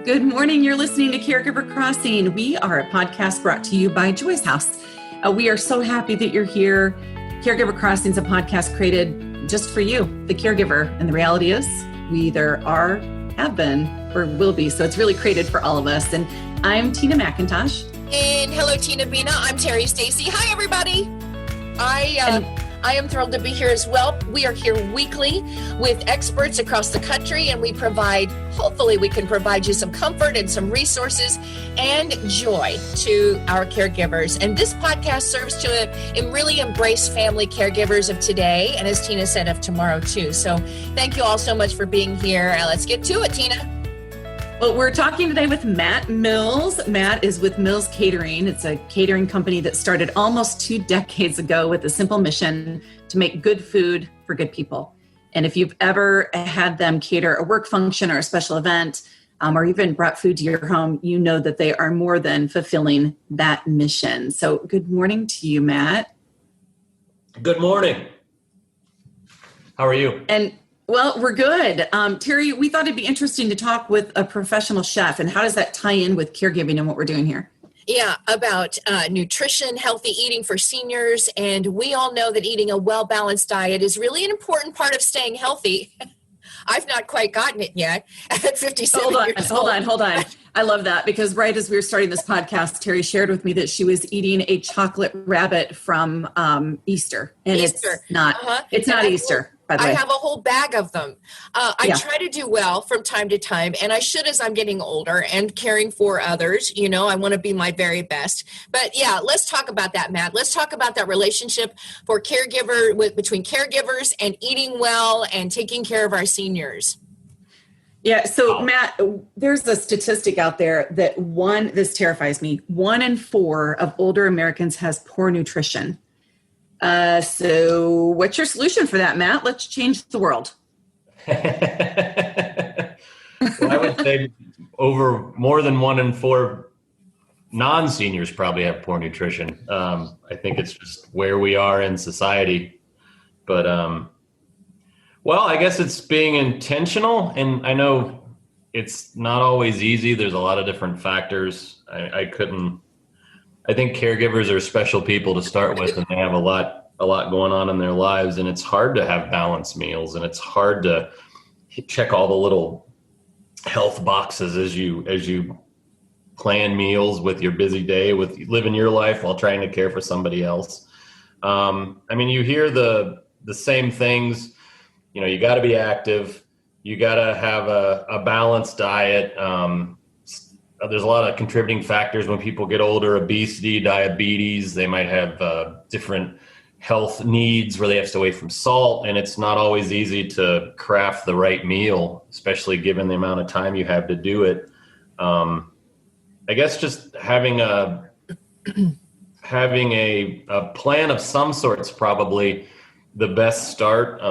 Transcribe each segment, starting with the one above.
Good morning. You're listening to Caregiver Crossing. We are a podcast brought to you by Joy's House. We are so happy that you're here. Caregiver Crossing is a podcast created just for you, the caregiver. And the reality is we either are, have been, or will be. So it's really created for all of us. And I'm Tina McIntosh. And hello, Tina Bina. I'm Terry Stacy. Hi, everybody. I am thrilled to be here as well. We are here weekly with experts across the country, and hopefully we can provide you some comfort and some resources and joy to our caregivers. And this podcast serves to really embrace family caregivers of today, and as Tina said, of tomorrow too. So thank you all so much for being here. Let's get to it, Tina. Well, we're talking today with Matt Mills. Matt is with Mills Catering. It's a catering company that started almost 2 decades ago with a simple mission to make good food for good people. And if you've ever had them cater a work function or a special event, or even brought food to your home, you know that they are more than fulfilling that mission. So good morning to you, Matt. Good morning. How are you? Well, we're good. Terry, we thought it'd be interesting to talk with a professional chef, and how does that tie in with caregiving and what we're doing here? Yeah, about nutrition, healthy eating for seniors. And we all know that eating a well-balanced diet is really an important part of staying healthy. I've not quite gotten it yet at 57 years old. Hold on. I love that because right as we were starting this podcast, Terry shared with me that she was eating a chocolate rabbit from Easter. And Easter. It's not Easter. I have a whole bag of them. I try to do well from time to time, and I should as I'm getting older and caring for others. You know, I want to be my very best. But yeah, let's talk about that, Matt. Let's talk about that relationship between caregivers and eating well and taking care of our seniors. Yeah. So Matt, there's a statistic out there that this terrifies me. 1 in 4 of older Americans has poor nutrition. So what's your solution for that, Matt? Let's change the world. Well, I would say more than 1 in 4 non-seniors probably have poor nutrition. I think it's just where we are in society. But, well, I guess it's being intentional. And I know it's not always easy. There's a lot of different factors. I think caregivers are special people to start with, and they have a lot going on in their lives, and it's hard to have balanced meals, and it's hard to check all the little health boxes as you plan meals with your busy day, with living your life while trying to care for somebody else. You hear the same things. You know, you got to be active. You got to have a balanced diet. There's a lot of contributing factors when people get older: obesity, diabetes. They might have different health needs where they have to stay away from salt, and it's not always easy to craft the right meal, especially given the amount of time you have to do it. I guess just having a plan of some sort's probably the best start.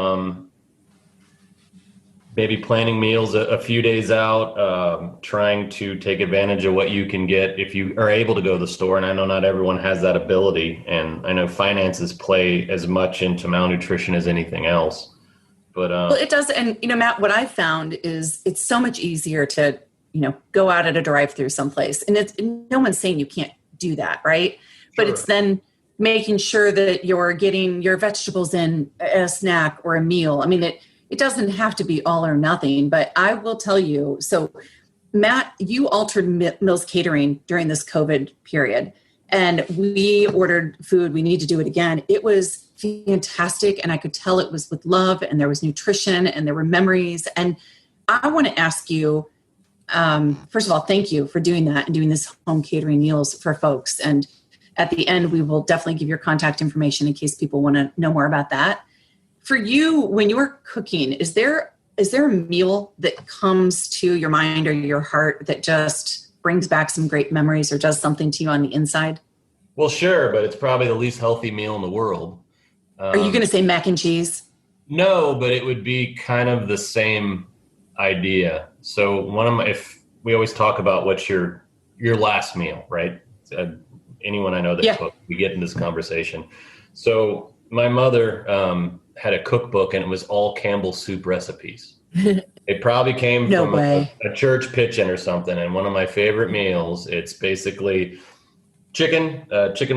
Maybe planning meals a few days out, trying to take advantage of what you can get if you are able to go to the store. And I know not everyone has that ability. And I know finances play as much into malnutrition as anything else. But well, it does. And, Matt, what I've found is it's so much easier to, go out at a drive-through someplace. And no one's saying you can't do that, right? Sure. But it's then making sure that you're getting your vegetables in a snack or a meal. It doesn't have to be all or nothing, but I will tell you. So, Matt, you altered Mills Catering during this COVID period, and we ordered food. We need to do it again. It was fantastic, and I could tell it was with love, and there was nutrition, and there were memories. And I want to ask you, first of all, thank you for doing that and doing this home catering meals for folks. And at the end, we will definitely give your contact information in case people want to know more about that. For you, when you're cooking, is there a meal that comes to your mind or your heart that just brings back some great memories or does something to you on the inside? Well, sure, but it's probably the least healthy meal in the world. Are you going to say mac and cheese? No, but it would be kind of the same idea. So if we always talk about what's your last meal, right? Anyone I know that cooks, we get in this conversation. So my mother had a cookbook, and it was all Campbell soup recipes. It probably came No from way. a church kitchen or something. And one of my favorite meals, it's basically chicken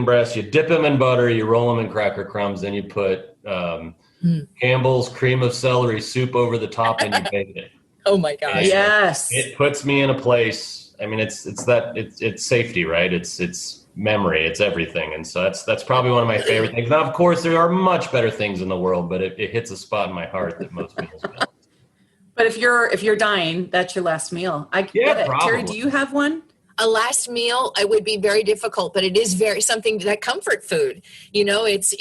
breasts. You dip them in butter, you roll them in cracker crumbs, then you put Campbell's cream of celery soup over the top, and you bake it. Oh my gosh. Yes. It puts me in a place. I mean, it's safety, right? It's memory, it's everything. And so that's probably one of my favorite things. Now, of course, there are much better things in the world, but it hits a spot in my heart that most meals don't. But if you're dying, that's your last meal. I get it. Probably. Terry, do you have one? A last meal, it would be very difficult, but it is very something that comfort food. You know, it's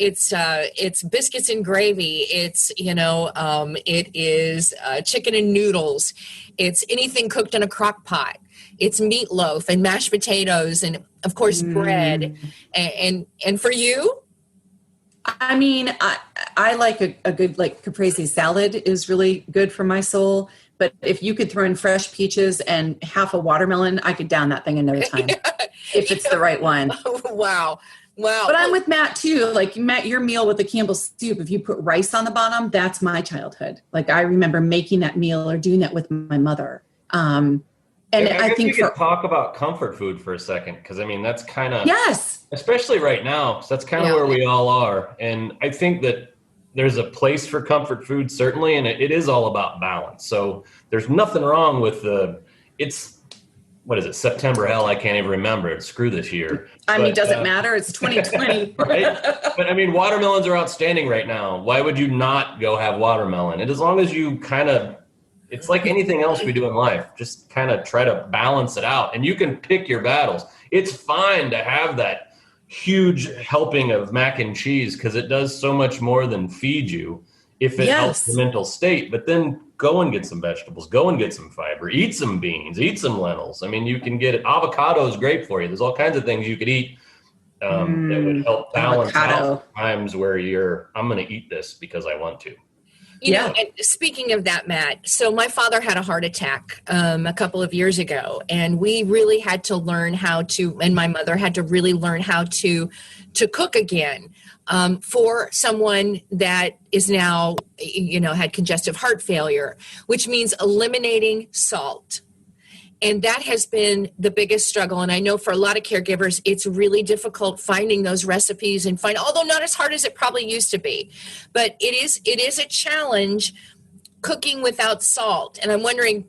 biscuits and gravy. It's it is chicken and noodles. It's anything cooked in a crock pot. It's meatloaf and mashed potatoes and of course bread. And for you? I mean, I like a good caprese salad is really good for my soul. But if you could throw in fresh peaches and half a watermelon, I could down that thing in no time if it's the right one. Wow. But I'm with Matt too. Like Matt, your meal with the Campbell's soup, if you put rice on the bottom, that's my childhood. Like I remember making that meal or doing that with my mother. And I think we could talk about comfort food for a second, because I mean that's kind of especially right now. So that's kind of where we all are, and I think that there's a place for comfort food certainly, and it is all about balance. So there's nothing wrong with September? Hell, I can't even remember it. Screw this year. I mean, does it matter? It's 2020, right? But I mean, watermelons are outstanding right now. Why would you not go have watermelon? And as long as you it's like anything else we do in life. Just kind of try to balance it out. And you can pick your battles. It's fine to have that huge helping of mac and cheese because it does so much more than feed you if it helps the mental state. But then go and get some vegetables. Go and get some fiber. Eat some beans. Eat some lentils. I mean, you can get it. Avocado is great for you. There's all kinds of things you could eat that would help balance out times where I'm going to eat this because I want to. You know, and speaking of that, Matt, so my father had a heart attack a couple of years ago, and we really had to learn and my mother had to really learn how to cook again for someone that is now, had congestive heart failure, which means eliminating salt. And that has been the biggest struggle. And I know for a lot of caregivers, it's really difficult finding those recipes although not as hard as it probably used to be. But it is a challenge cooking without salt. And I'm wondering,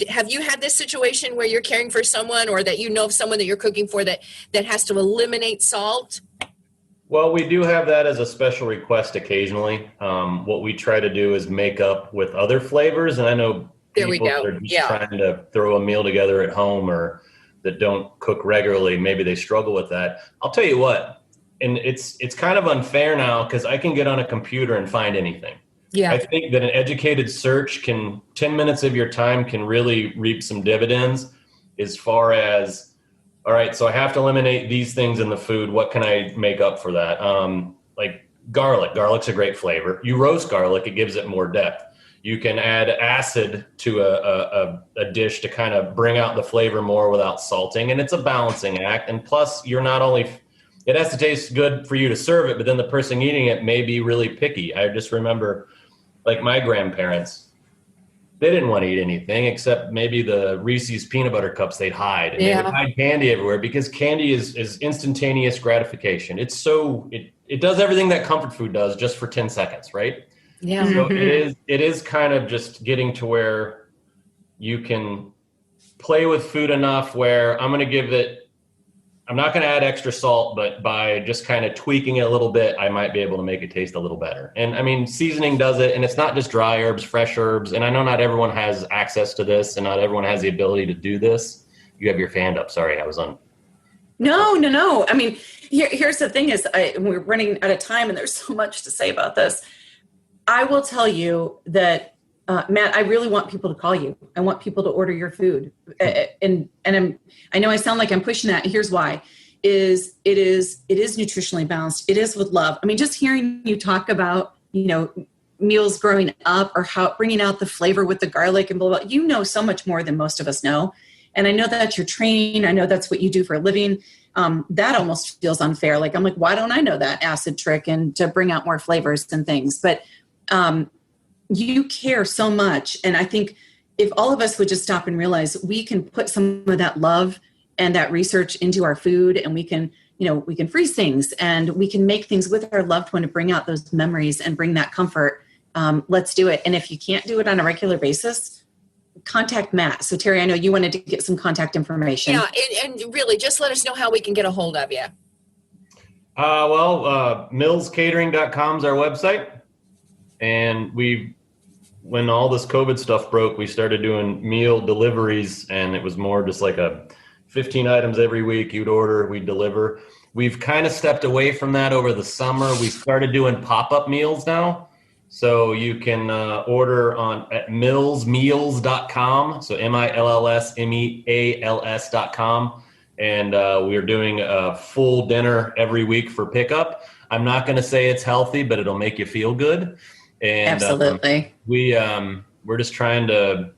have you had this situation where you're caring for someone or that you know of someone that you're cooking for that has to eliminate salt? Well, we do have that as a special request occasionally. What we try to do is make up with other flavors. And I know there we go. That are just trying to throw a meal together at home or that don't cook regularly, maybe they struggle with that. I'll tell you what, and it's kind of unfair now because I can get on a computer and find anything. Yeah. I think that an educated search 10 minutes of your time can really reap some dividends as far as, all right, so I have to eliminate these things in the food. What can I make up for that? Like garlic. Garlic's a great flavor. You roast garlic, it gives it more depth. You can add acid to a dish to kind of bring out the flavor more without salting. And it's a balancing act. And plus, it has to taste good for you to serve it, but then the person eating it may be really picky. I just remember, like my grandparents, they didn't want to eat anything except maybe the Reese's peanut butter cups they'd hide. And they would hide candy everywhere because candy is instantaneous gratification. It does everything that comfort food does just for 10 seconds, right? Yeah. So it is kind of just getting to where you can play with food enough where I'm not going to add extra salt, but by just kind of tweaking it a little bit, I might be able to make it taste a little better. And I mean, seasoning does it, and it's not just dry herbs, fresh herbs. And I know not everyone has access to this and not everyone has the ability to do this. You have your hand up. Sorry, I was on. No. I mean, here's the thing is we're running out of time and there's so much to say about this. I will tell you that, Matt, I really want people to call you. I want people to order your food. And I know I sound like I'm pushing that. Here's why. It is nutritionally balanced. It is with love. I mean, just hearing you talk about, meals growing up or how bringing out the flavor with the garlic and blah, blah, so much more than most of us know. And I know that's your training. I know that's what you do for a living. That almost feels unfair. Like, I'm like, why don't I know that acid trick and to bring out more flavors and things? But you care so much. And I think if all of us would just stop and realize we can put some of that love and that research into our food, and we can freeze things and we can make things with our loved one to bring out those memories and bring that comfort. Let's do it. And if you can't do it on a regular basis, contact Matt. So Terry, I know you wanted to get some contact information. Yeah. And really just let us know how we can get a hold of you. Millscatering.com is our website. And when all this COVID stuff broke, we started doing meal deliveries, and it was more just like a 15 items every week. You'd order, we'd deliver. We've kind of stepped away from that over the summer. We started doing pop-up meals now. So you can order at millsmeals.com. So millsmeals.com. And we're doing a full dinner every week for pickup. I'm not going to say it's healthy, but it'll make you feel good. And absolutely. We're just trying to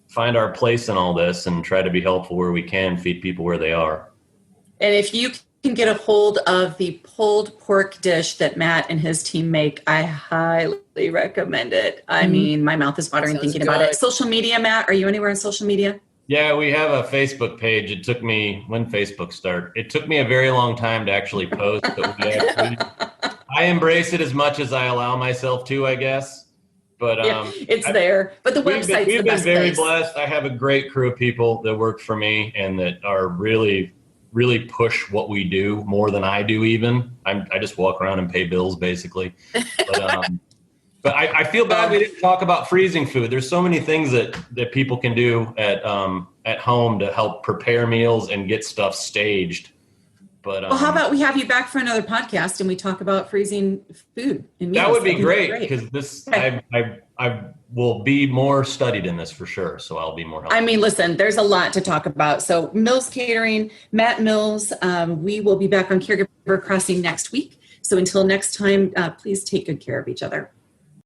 find our place in all this and try to be helpful where we can, feed people where they are. And if you can get a hold of the pulled pork dish that Matt and his team make, I highly recommend it. I mean, my mouth is watering thinking about it. Social media, Matt, are you anywhere on social media? Yeah, we have a Facebook page. It took me, when Facebook started, it took me a very long time to actually post. I embrace it as much as I allow myself to, I guess. But it's there. But the website's the best place. We've been very blessed. I have a great crew of people that work for me and that are really, really push what we do more than I do even. I just walk around and pay bills, basically. But I feel bad we didn't talk about freezing food. There's so many things that people can do at home to help prepare meals and get stuff staged. But well, how about we have you back for another podcast and we talk about freezing food and meals? That would be great, because this I will be more studied in this for sure. So I'll be more helpful. I mean, listen, there's a lot to talk about. So Mills Catering, Matt Mills, we will be back on Caregiver Crossing next week. So until next time, please take good care of each other.